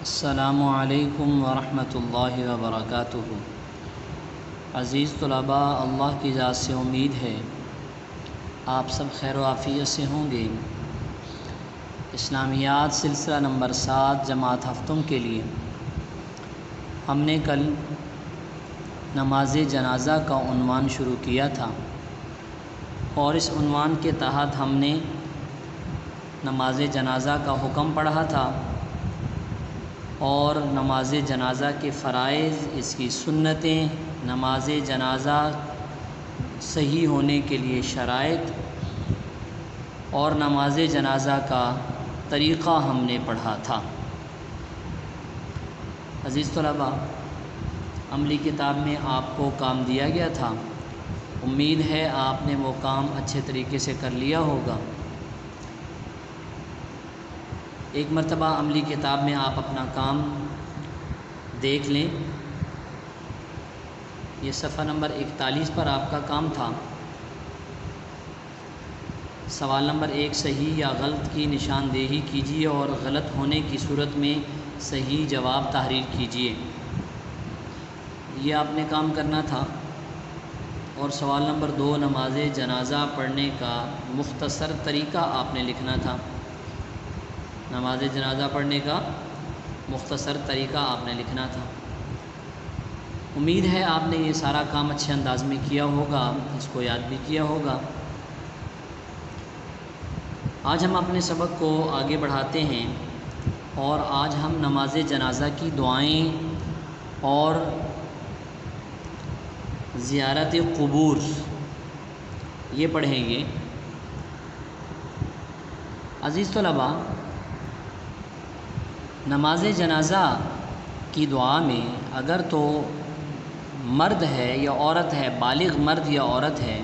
السلام علیکم ورحمۃ اللہ وبرکاتہ۔ عزیز طلباء، اللہ کی ذات سے امید ہے آپ سب خیر و عافیت سے ہوں گے۔ اسلامیات سلسلہ نمبر 7 جماعت ہفتم کے لیے ہم نے کل نماز جنازہ کا عنوان شروع کیا تھا، اور اس عنوان کے تحت ہم نے نماز جنازہ کا حکم پڑھا تھا اور نماز جنازہ کے فرائض، اس کی سنتیں، نماز جنازہ صحیح ہونے کے لیے شرائط اور نماز جنازہ کا طریقہ ہم نے پڑھا تھا۔ عزیز طلباء، عملی کتاب میں آپ کو کام دیا گیا تھا، امید ہے آپ نے وہ کام اچھے طریقے سے کر لیا ہوگا۔ ایک مرتبہ عملی کتاب میں آپ اپنا کام دیکھ لیں۔ یہ صفحہ نمبر 41 پر آپ کا کام تھا۔ سوال نمبر 1 صحیح یا غلط کی نشاندہی کیجیے اور غلط ہونے کی صورت میں صحیح جواب تحریر کیجیے۔ یہ آپ نے کام کرنا تھا۔ اور سوال نمبر 2 نماز جنازہ پڑھنے کا مختصر طریقہ آپ نے لکھنا تھا۔ نماز جنازہ پڑھنے کا مختصر طریقہ آپ نے لکھنا تھا۔ امید ہے آپ نے یہ سارا کام اچھے انداز میں کیا ہوگا، اس کو یاد بھی کیا ہوگا۔ آج ہم اپنے سبق کو آگے بڑھاتے ہیں، اور آج ہم نماز جنازہ کی دعائیں اور زیارت قبور یہ پڑھیں گے۔ عزیز طلباء، نماز جنازہ کی دعا میں اگر تو مرد ہے یا عورت ہے، بالغ مرد یا عورت ہے،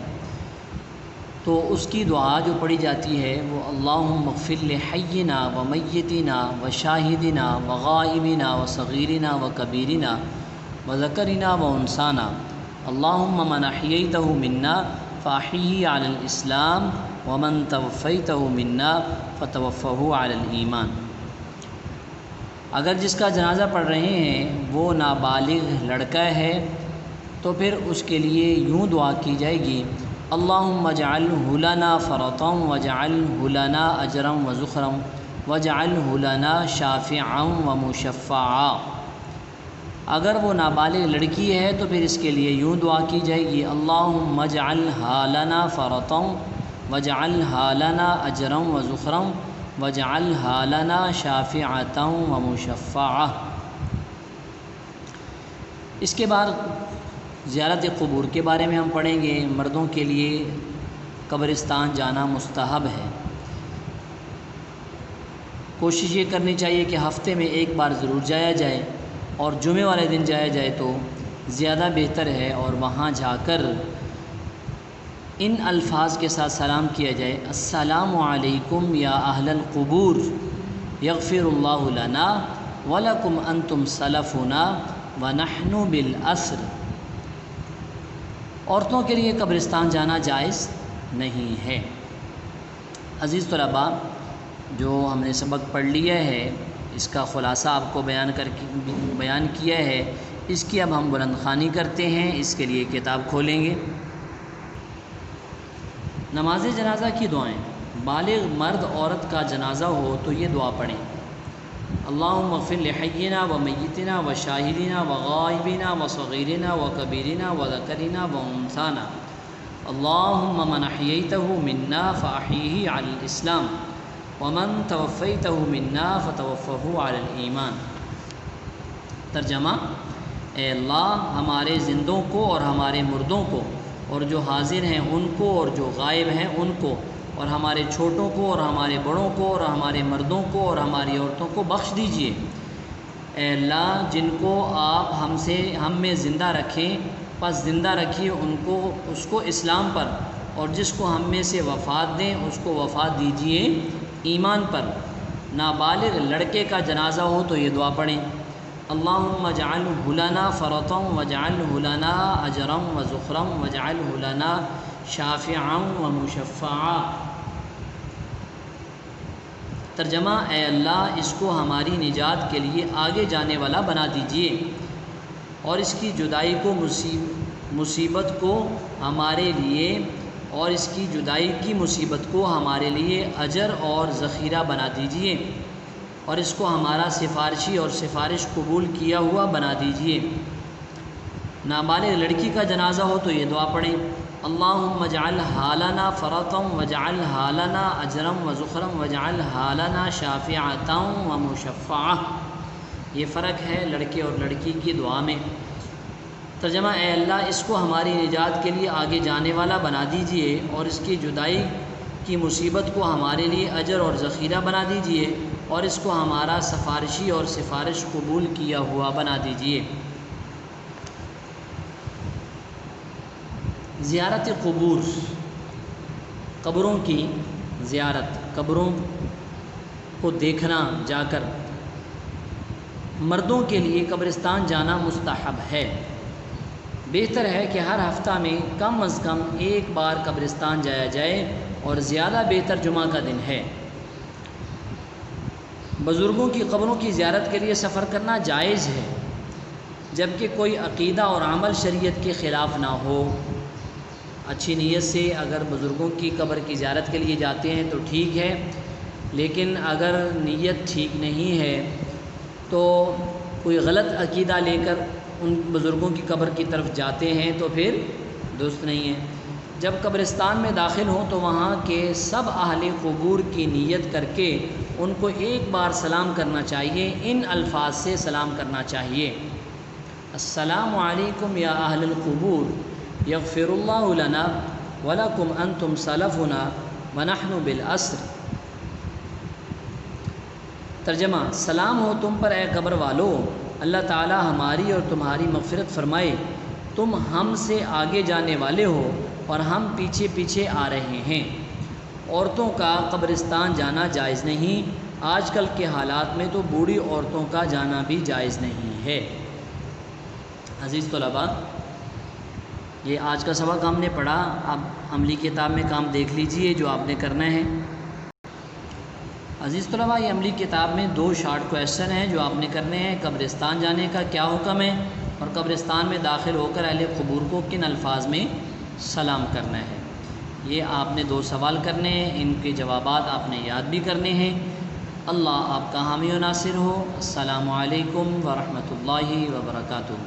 تو اس کی دعا جو پڑھی جاتی ہے وہ اللہم اغفر لحینا و میتنا و شاہدنا و غائبنا و صغیرنا و کبیرنا و ذکرنا و انسانا اللہم من احییتہ منا فاحیہ علی الاسلام ومن توفیتہ منا فتوفہ علی الایمان۔ اگر جس کا جنازہ پڑھ رہے ہیں وہ نابالغ لڑکا ہے تو پھر اس کے لیے یوں دعا کی جائے گی، اللہم اجعلہ لنا فرطا واجعلہ لنا اجرا وذخرا واجعلہ لنا شافعا ومشفعا۔ اگر وہ نابالغ لڑکی ہے تو پھر اس کے لیے یوں دعا کی جائے گی، اللہم اجعلہا لنا فرطا واجعلہا لنا اجرا وذخرا واجعلہا لنا شافعتا ومشفعا۔ اس کے بعد زیارت قبور کے بارے میں ہم پڑھیں گے۔ مردوں کے لیے قبرستان جانا مستحب ہے۔ کوشش یہ کرنی چاہیے کہ ہفتے میں ایک بار ضرور جایا جائے، اور جمعے والے دن جایا جائے تو زیادہ بہتر ہے، اور وہاں جا کر ان الفاظ کے ساتھ سلام کیا جائے، السلام علیکم یا اہل القبور یغفر اللہ لنا ولکم انتم سلفنا ونحن بالعصر۔ عورتوں کے لیے قبرستان جانا جائز نہیں ہے۔ عزیز طلباء، جو ہم نے سبق پڑھ لیا ہے اس کا خلاصہ آپ کو بیان کیا ہے، اس کی اب ہم بلند خوانی کرتے ہیں۔ اس کے لیے کتاب کھولیں گے۔ نماز جنازہ کی دعائیں، بالغ مرد عورت کا جنازہ ہو تو یہ دعا پڑھیں، اللہم اغفر لحینا و میتنا و شاہدنا و غائبنا و صغیرنا و کبیرنا و ذکرنا و انسانا اللہم من احییتہ منا فاحیہ علی الاسلام ومن توفیتہ منا فتوفہ علی الایمان۔ ترجمہ: اے اللہ، ہمارے زندوں کو اور ہمارے مردوں کو، اور جو حاضر ہیں ان کو اور جو غائب ہیں ان کو، اور ہمارے چھوٹوں کو اور ہمارے بڑوں کو، اور ہمارے مردوں کو اور ہماری عورتوں کو بخش دیجئے۔ اے اللہ، جن کو آپ ہم میں زندہ رکھیں پس زندہ رکھیے اس کو اسلام پر، اور جس کو ہم میں سے وفات دیں اس کو وفات دیجئے ایمان پر۔ نابالغ لڑکے کا جنازہ ہو تو یہ دعا پڑھیں، اللہم اجعلہ لنا فرطا واجعلہ لنا اجرا وذخرا واجعلہ لنا شافعا ومشفعا۔ ترجمہ: اے اللہ اس کو ہماری نجات کے لیے آگے جانے والا بنا دیجیے اور اس کی جدائی کو مصیبت کو ہمارے لیے اور اس کی جدائی کی مصیبت کو ہمارے لیے اجر اور ذخیرہ بنا دیجیے اور اس کو ہمارا سفارشی اور سفارش قبول کیا ہوا بنا دیجیے۔ نابالغ لڑکی کا جنازہ ہو تو یہ دعا پڑھیں: اللہم اجعل حالنا فرطم واجعل حالنا اجرم وذخرم واجعل حالنا شافعتا ومشفعہ۔ یہ فرق ہے لڑکے اور لڑکی کی دعا میں۔ ترجمہ: اے اللہ اس کو ہماری نجات کے لیے آگے جانے والا بنا دیجیے اور اس کی جدائی کی مصیبت کو ہمارے لیے اجر اور ذخیرہ بنا دیجیے اور اس کو ہمارا سفارشی اور سفارش قبول کیا ہوا بنا دیجیے۔ زیارت قبور، قبروں کی زیارت، قبروں کو دیکھنا جا کر مردوں کے لیے قبرستان جانا مستحب ہے۔ بہتر ہے کہ ہر ہفتہ میں کم از کم ایک بار قبرستان جایا جائے اور زیادہ بہتر جمعہ کا دن ہے۔ بزرگوں کی قبروں کی زیارت کے لیے سفر کرنا جائز ہے جبکہ کوئی عقیدہ اور عمل شریعت کے خلاف نہ ہو۔ اچھی نیت سے اگر بزرگوں کی قبر کی زیارت کے لیے جاتے ہیں تو ٹھیک ہے، لیکن اگر نیت ٹھیک نہیں ہے تو کوئی غلط عقیدہ لے کر ان بزرگوں کی قبر کی طرف جاتے ہیں تو پھر درست نہیں ہے۔ جب قبرستان میں داخل ہوں تو وہاں کے سب اہل قبور کی نیت کر کے ان کو ایک بار سلام کرنا چاہیے۔ ان الفاظ سے سلام کرنا چاہیے: السلام علیکم یا اہل القبور، یغفر اللہ لنا ولکم انتم سلفنا ونحن بالعصر۔ ترجمہ: سلام ہو تم پر اے قبر والو، اللہ تعالی ہماری اور تمہاری مغفرت فرمائے، تم ہم سے آگے جانے والے ہو اور ہم پیچھے پیچھے آ رہے ہیں۔ عورتوں کا قبرستان جانا جائز نہیں۔ آج کل کے حالات میں تو بوڑھی عورتوں کا جانا بھی جائز نہیں ہے۔ عزیز طلباء، یہ آج کا سبق ہم نے پڑھا۔ اب عملی کتاب میں کام دیکھ لیجئے جو آپ نے کرنا ہے۔ عزیز طلباء، یہ عملی کتاب میں 2 شارٹ کویسچن ہیں جو آپ نے کرنے ہیں۔ قبرستان جانے کا کیا حکم ہے اور قبرستان میں داخل ہو کر اہل قبور کو کن الفاظ میں سلام کرنا ہے۔ یہ آپ نے 2 سوال کرنے ہیں، ان کے جوابات آپ نے یاد بھی کرنے ہیں۔ اللہ آپ کا حامی و ناصر ہو۔ السلام علیکم ورحمۃ اللہ وبرکاتہ۔